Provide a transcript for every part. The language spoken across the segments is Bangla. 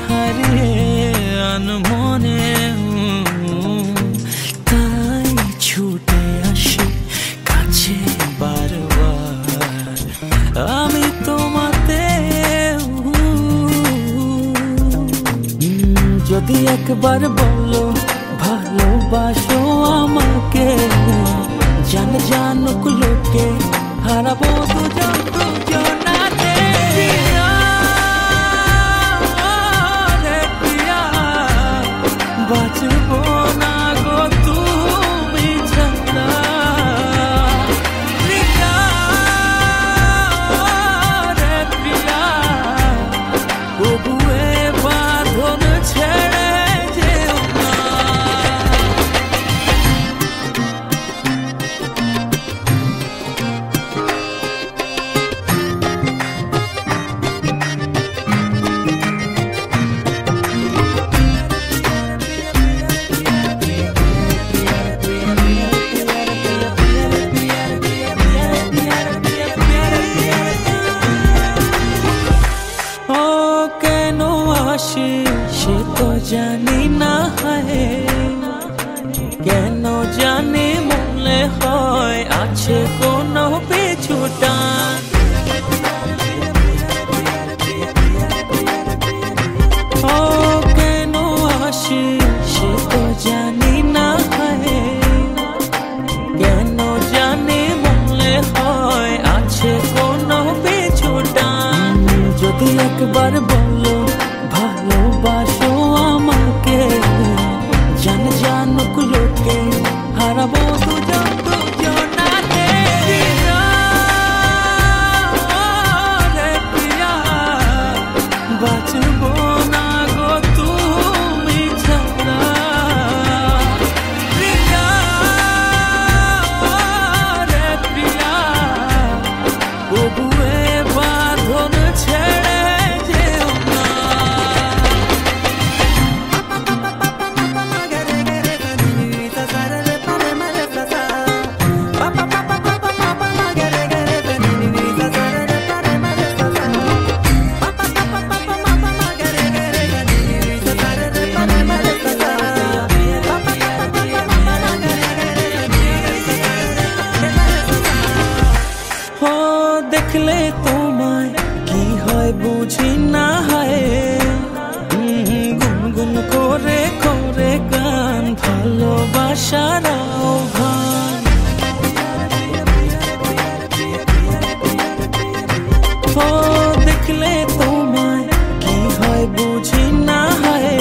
হারিয়ে আনমনে তাই ছুটে আসি কাছে বারবার আমি তোমাতে। যদি একবার বলো ভালোবাসো আমাকে, জানুক লোকে হারাবো দুজন দুজনাতে। বাঁচবো না গো তুমি ছাড়া, প্রিয়া রে প্রিয়া, তবুয়ে বাঁধন ছেড়ে যেও না। সে তো জানি না হয় কেন জানি মনে হয় আছে কোনো পিছুটান। ও কেন আসি সে তো জানি না হয় কেন জানি মনে হয় আছে কোনো পিছুটান। যদি একবার বলো ভালোবাসো আমাকে, জানুক লোকে হারাবো দুজন দুজনাতে। প্রিয়া বাঁচবো না গো তুমি ছাড়া, প্রিয়া রে প্রিয়া, তবুয়ে বাঁধন ছেড়ে যেও না। দেখলে তোমায় কি হয় বুঝি না হয়, গুনগুন করে করে গান ভালোবাসার আহ্বান। ও দেখলে তোমায় কি হয় বুঝি না হয়,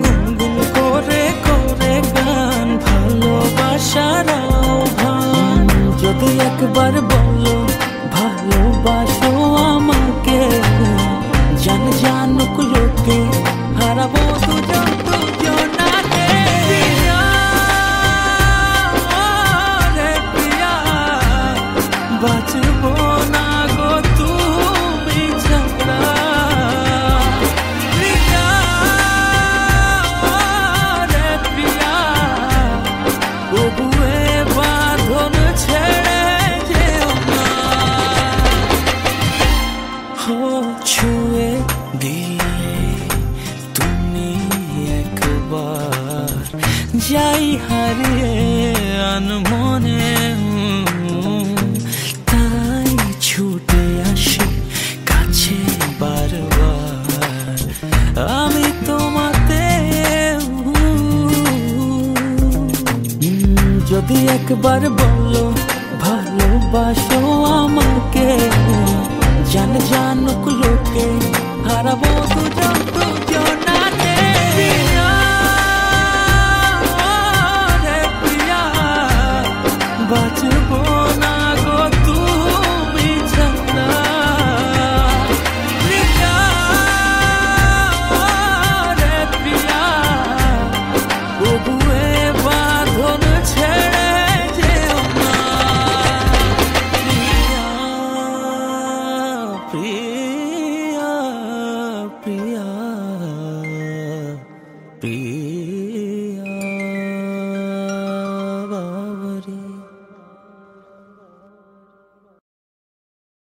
গুনগুন করে করে গান ভালোবাসার আহ্বান। যদি একবার বলো ভালোবাসো আমাকে, জানুক লোকে হারাবো দুজন দুজনাতে। প্রিয়া রে প্রিয়া, বাঁচবো না গো তুমি ছাড়া, প্রিয়া রে প্রিয়া, তবুয়ে বাঁধন ছেড়ে যেও না। ছুঁয়ে দিলে তুমি একবার যাই হারিয়ে আনমনে তাই ছুটে আসি কাছে বারবার আমি তোমাতে। যদি একবার বলো ভালোবাসো আমাকে, জানুক লোকে হারাবো দুজন